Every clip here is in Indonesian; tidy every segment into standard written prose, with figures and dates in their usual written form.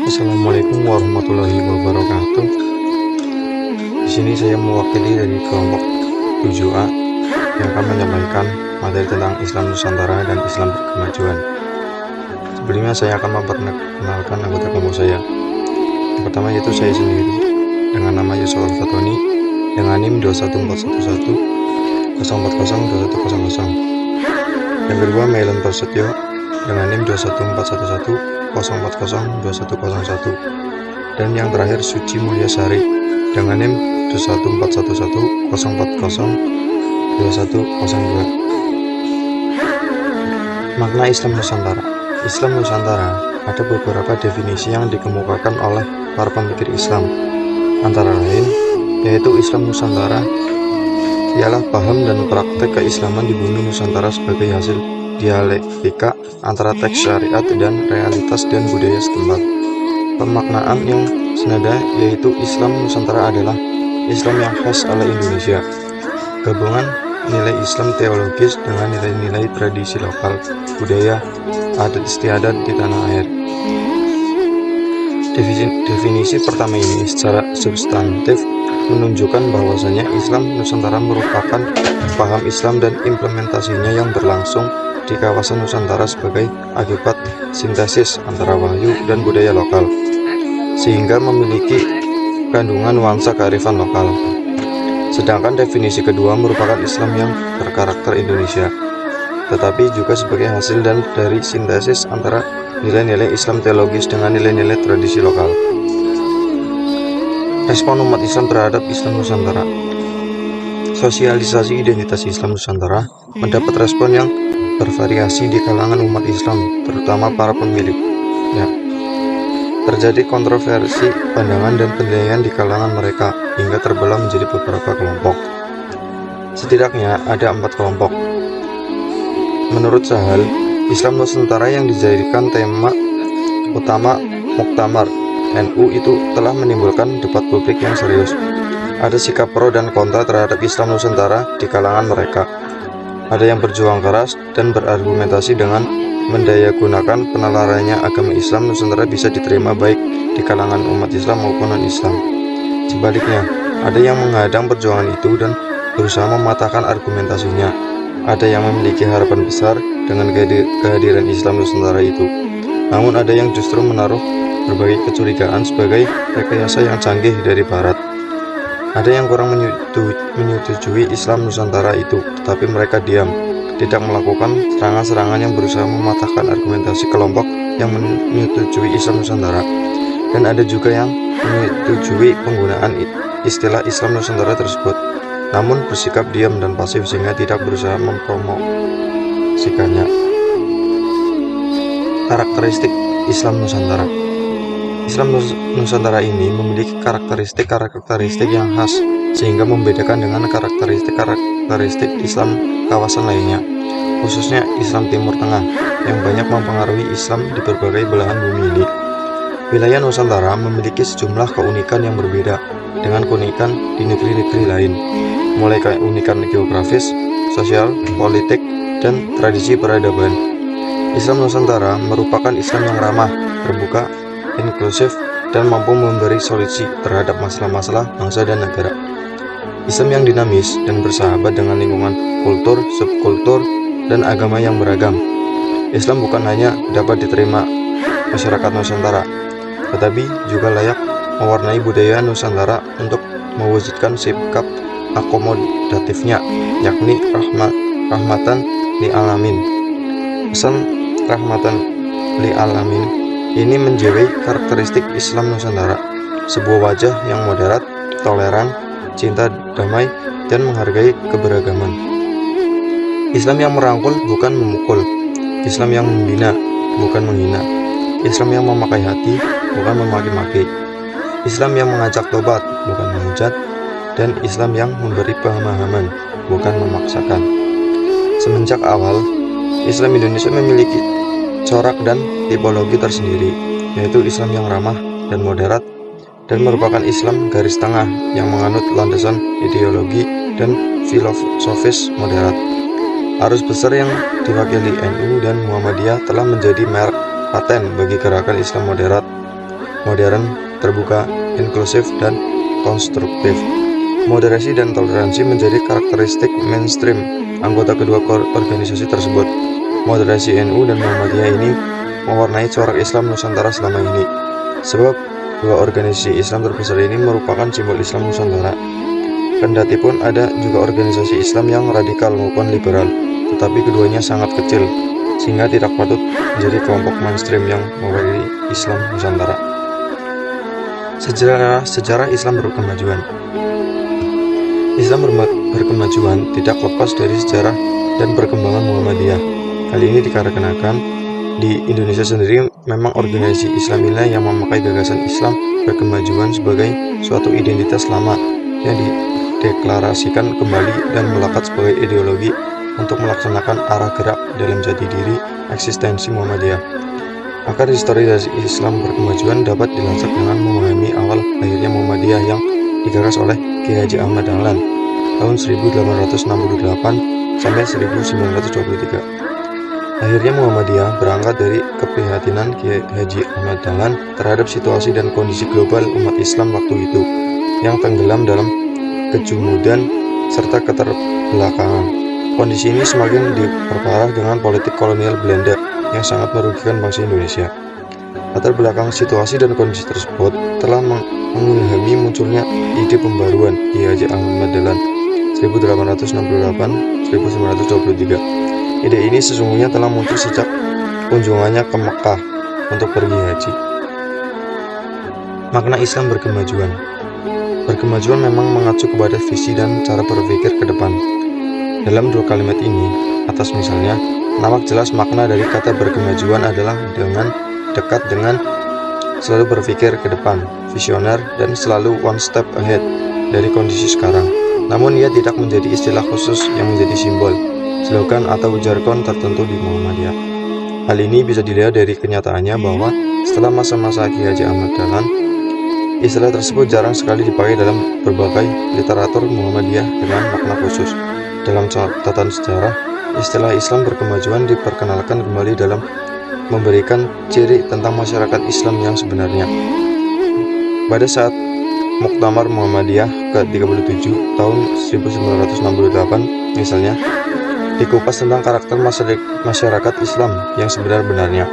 Assalamualaikum warahmatullahi wabarakatuh. Di sini saya mewakili dari kelompok 7A yang akan menyampaikan materi tentang Islam Nusantara dan Islam berkemajuan. Sebelumnya saya akan memperkenalkan anggota kelompok saya. Yang pertama yaitu saya sendiri dengan nama Yusuf Al-Fatoni dengan NIM 21411 0402100. Yang kedua Mailen Prasetyo dengan NIM 21411 0402101. Dan yang terakhir Suci Mulyasari dengan NIM 21411 0402102. Makna Islam Nusantara. Islam Nusantara ada beberapa definisi yang dikemukakan oleh para pemikir Islam, antara lain yaitu Islam Nusantara ialah paham dan praktek keislaman di bumi Nusantara sebagai hasil dialektika antara teks syariat dan realitas dan budaya setempat. Pemaknaan yang senada yaitu Islam Nusantara adalah Islam yang khas ala Indonesia, gabungan nilai Islam teologis dengan nilai-nilai tradisi lokal, budaya, adat istiadat di tanah air. Definisi pertama ini secara substantif menunjukkan bahwasanya Islam Nusantara merupakan paham Islam dan implementasinya yang berlangsung di kawasan Nusantara sebagai akibat sintesis antara wahyu dan budaya lokal, sehingga memiliki kandungan nuansa kearifan lokal. Sedangkan definisi kedua merupakan Islam yang berkarakter Indonesia, tetapi juga sebagai hasil dari sintesis antara nilai-nilai Islam teologis dengan nilai-nilai tradisi lokal. Respon umat Islam terhadap Islam Nusantara. Sosialisasi identitas Islam Nusantara mendapat respon yang bervariasi di kalangan umat Islam, terutama para pemiliknya. Terjadi kontroversi pandangan dan penilaian di kalangan mereka hingga terbelah menjadi beberapa kelompok. Setidaknya ada 4 kelompok. Menurut Sahal, Islam Nusantara yang dijadikan tema utama Muktamar NU itu telah menimbulkan debat publik yang serius. Ada sikap pro dan kontra terhadap Islam Nusantara di kalangan mereka. Ada yang berjuang keras dan berargumentasi dengan mendayagunakan penalarannya agama Islam Nusantara bisa diterima baik di kalangan umat Islam maupun non-Islam. Sebaliknya, ada yang menghadang perjuangan itu dan berusaha mematahkan argumentasinya. Ada yang memiliki harapan besar dengan kehadiran Islam Nusantara itu. Namun ada yang justru menaruh berbagai kecurigaan sebagai rekayasa yang canggih dari Barat. Ada yang kurang menyetujui Islam Nusantara itu, tetapi mereka diam, tidak melakukan serangan-serangan yang berusaha mematahkan argumentasi kelompok yang menyetujui Islam Nusantara. Dan ada juga yang menyetujui penggunaan istilah Islam Nusantara tersebut, namun bersikap diam dan pasif sehingga tidak berusaha mempromosikannya. Karakteristik Islam Nusantara. Islam Nusantara ini memiliki karakteristik yang khas sehingga membedakan dengan karakteristik Islam kawasan lainnya, khususnya Islam Timur Tengah yang banyak mempengaruhi Islam di berbagai belahan bumi ini. Wilayah Nusantara memiliki sejumlah keunikan yang berbeda dengan keunikan di negeri-negeri lain, mulai keunikan geografis, sosial, politik, dan tradisi peradaban. Islam Nusantara merupakan Islam yang ramah, terbuka, inklusif, dan mampu memberi solusi terhadap masalah-masalah bangsa dan negara. Islam yang dinamis dan bersahabat dengan lingkungan kultur, subkultur, dan agama yang beragam. Islam bukan hanya dapat diterima masyarakat Nusantara, tetapi juga layak mewarnai budaya Nusantara untuk mewujudkan sikap akomodatifnya, yakni rahmatan li alamin. Pesan rahmatan li alamin ini menjadi karakteristik Islam Nusantara, sebuah wajah yang moderat, toleran, cinta damai, dan menghargai keberagaman. Islam yang merangkul bukan memukul, Islam yang membina bukan menghina, Islam yang memakai hati bukan memaki-maki, Islam yang mengajak tobat bukan menghujat, dan Islam yang memberi pemahaman bukan memaksakan. Semenjak awal, Islam Indonesia memiliki corak dan tipologi tersendiri, yaitu Islam yang ramah dan moderat, dan merupakan Islam garis tengah yang menganut landasan ideologi dan filosofis moderat. Arus besar yang diwakili NU dan Muhammadiyah telah menjadi merek paten bagi gerakan Islam modern, terbuka, inklusif, dan konstruktif. Moderasi dan toleransi menjadi karakteristik mainstream anggota kedua organisasi tersebut. Moderasi NU dan Muhammadiyah ini mewarnai corak Islam Nusantara selama ini, sebab dua organisasi Islam terbesar ini merupakan simbol Islam Nusantara. Kendati pun ada juga organisasi Islam yang radikal maupun liberal, tetapi keduanya sangat kecil, sehingga tidak patut menjadi kelompok mainstream yang mewakili Islam Nusantara. Sejarah Islam berkemajuan. Islam berkemajuan tidak lepas dari sejarah dan perkembangan Muhammadiyah. Hal ini dikarenakan di Indonesia sendiri memang organisasi Islam inilah yang memakai gagasan Islam berkemajuan sebagai suatu identitas lama yang dideklarasikan kembali dan melekat sebagai ideologi untuk melaksanakan arah gerak dalam jati diri eksistensi Muhammadiyah. Akar histori dari Islam berkemajuan dapat dilacak dengan memahami awal lahirnya Muhammadiyah yang digagas oleh Kiai Haji Ahmad Dahlan tahun 1868 sampai 1923. Akhirnya Muhammadiyah berangkat dari keprihatinan Kiai Haji Ahmad Dahlan terhadap situasi dan kondisi global umat Islam waktu itu yang tenggelam dalam kejumudan serta keterbelakangan. Kondisi ini semakin diperparah dengan politik kolonial Belanda yang sangat merugikan bangsa Indonesia. Latar belakang situasi dan kondisi tersebut telah mengilhami munculnya ide pembaruan Kiai Haji Ahmad Dahlan 1868-1923. Ide ini sesungguhnya telah muncul sejak kunjungannya ke Mekah untuk pergi haji. Makna Islam berkemajuan. Berkemajuan memang mengacu kepada visi dan cara berpikir ke depan. Dalam dua kalimat ini, atas misalnya, nampak jelas makna dari kata berkemajuan adalah dekat dengan selalu berpikir ke depan, visioner, dan selalu one step ahead dari kondisi sekarang. Namun ia tidak menjadi istilah khusus yang menjadi simbol, slogan atau jargon tertentu di Muhammadiyah. Hal ini bisa dilihat dari kenyataannya bahwa setelah masa-masa Kiai Haji Ahmad Dahlan, istilah tersebut jarang sekali dipakai dalam berbagai literatur Muhammadiyah dengan makna khusus. Dalam catatan sejarah, istilah Islam berkemajuan diperkenalkan kembali dalam memberikan ciri tentang masyarakat Islam yang sebenarnya. Pada saat Muktamar Muhammadiyah ke-37 tahun 1968 misalnya, dikupas tentang karakter masyarakat Islam yang sebenar-benarnya.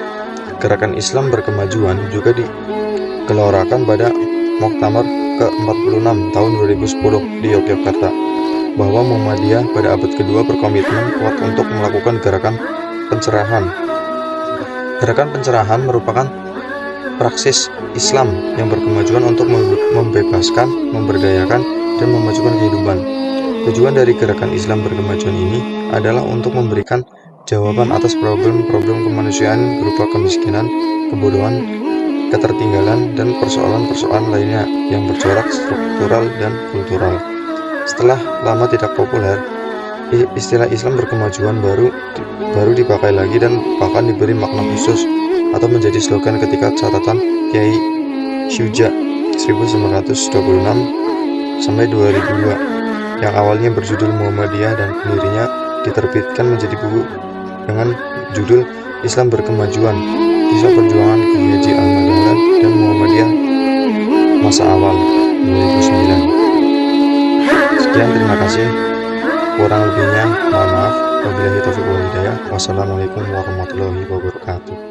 Gerakan Islam berkemajuan juga digelorakan pada Muktamar ke-46 tahun 2010 di Yogyakarta, bahwa Muhammadiyah pada abad kedua berkomitmen kuat untuk melakukan gerakan pencerahan. Gerakan pencerahan merupakan praksis Islam yang berkemajuan untuk membebaskan, memberdayakan, dan memajukan kehidupan. Tujuan dari gerakan Islam berkemajuan ini adalah untuk memberikan jawaban atas problem-problem kemanusiaan berupa kemiskinan, kebodohan, ketertinggalan, dan persoalan-persoalan lainnya yang bercorak struktural dan kultural. Setelah lama tidak populer, istilah Islam berkemajuan baru dipakai lagi dan bahkan diberi makna khusus atau menjadi slogan ketika catatan Kiai Syuja 1926 sampai 2002 yang awalnya berjudul Muhammadiyah dan pendirinya diterbitkan menjadi buku dengan judul Islam Berkemajuan, Kisah Perjuangan Kiai Haji Ahmad Dahlan dan Muhammadiyah Masa Awal 2009. Sekian, terima kasih. Kurang lebihnya mohon maaf. Wabillahi taufiq wal hidayah. Wassalamualaikum warahmatullahi wabarakatuh.